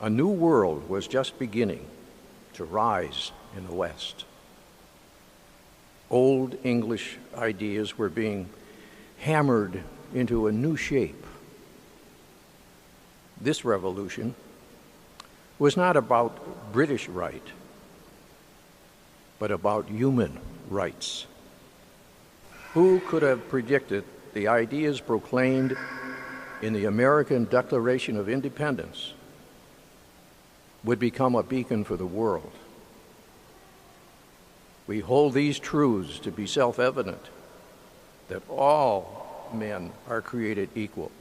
A new world was just beginning to rise in the West. Old English ideas were being hammered into a new shape. This revolution was not about British right, but about human rights. Who could have predicted the ideas proclaimed in the American Declaration of Independence would become a beacon for the world? We hold these truths to be self-evident, that all men are created equal,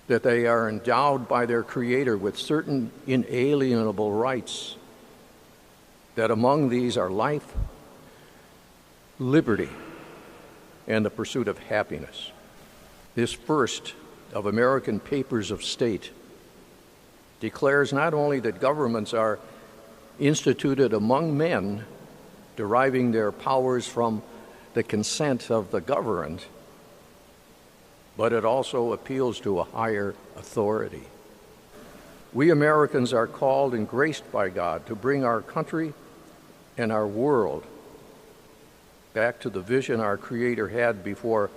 that they are endowed by their Creator with certain inalienable rights, that among these are life, liberty, and the pursuit of happiness. This first of American papers of state declares not only that governments are instituted among men, deriving their powers from the consent of the governed, but it also appeals to a higher authority. We Americans are called and graced by God to bring our country and our world back to the vision our Creator had before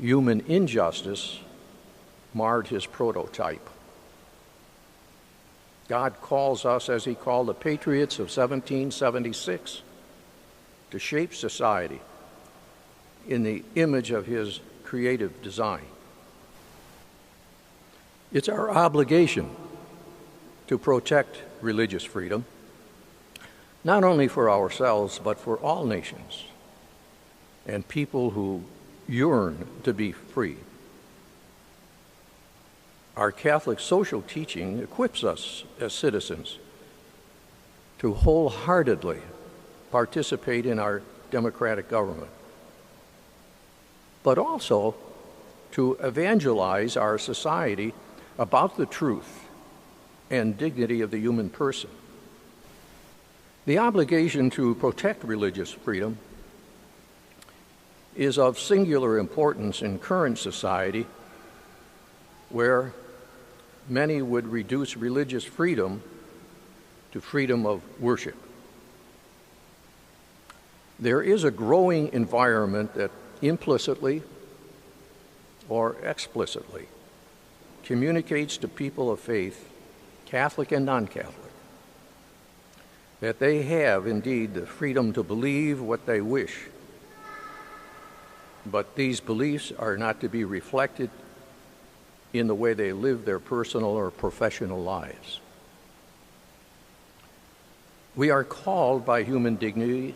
human injustice marred his prototype. God calls us, as he called the patriots of 1776, to shape society in the image of his creative design. It's our obligation to protect religious freedom, not only for ourselves, but for all nations and people who yearn to be free. Our Catholic social teaching equips us as citizens to wholeheartedly participate in our democratic government, but also to evangelize our society about the truth and dignity of the human person. The obligation to protect religious freedom is of singular importance in current society, where many would reduce religious freedom to freedom of worship. There is a growing environment that implicitly or explicitly communicates to people of faith, Catholic and non-Catholic, that they have indeed the freedom to believe what they wish, but these beliefs are not to be reflected in the way they live their personal or professional lives. We are called by human dignity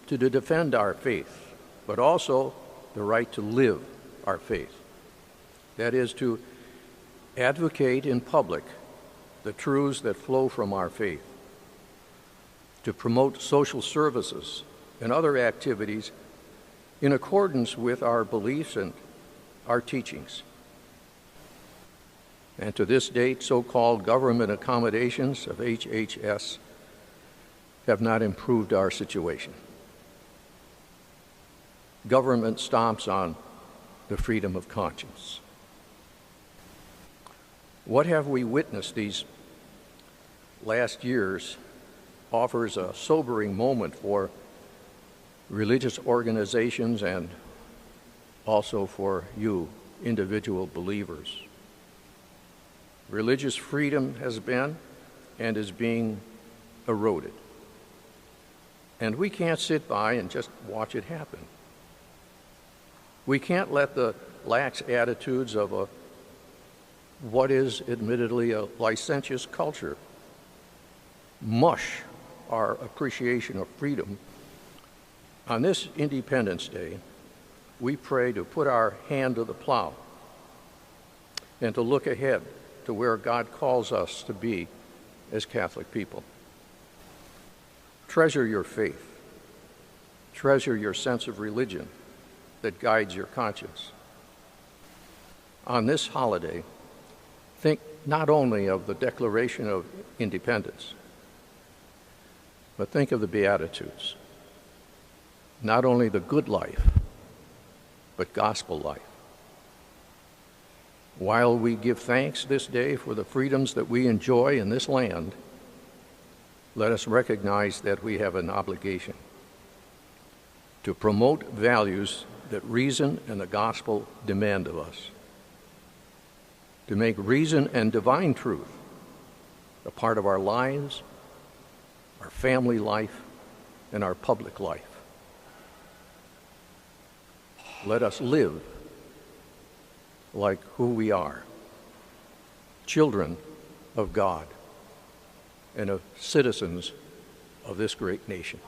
to defend our faith, but also the right to live our faith. That is, to advocate in public the truths that flow from our faith, to promote social services and other activities in accordance with our beliefs and our teachings. And to this date, so-called government accommodations of HHS have not improved our situation. Government stomps on the freedom of conscience. What have we witnessed these last years offers a sobering moment for religious organizations and also for you, individual believers. Religious freedom has been and is being eroded. And we can't sit by and just watch it happen. We can't let the lax attitudes of what is admittedly a licentious culture mush our appreciation of freedom. On this Independence Day, we pray to put our hand to the plow and to look ahead to where God calls us to be as Catholic people. Treasure your faith. Treasure your sense of religion that guides your conscience. On this holiday, think not only of the Declaration of Independence, but think of the Beatitudes. Not only the good life, but gospel life. While we give thanks this day for the freedoms that we enjoy in this land, let us recognize that we have an obligation to promote values that reason and the gospel demand of us, to make reason and divine truth a part of our lives, our family life, and our public life. Let us live like who we are, children of God and of citizens of this great nation.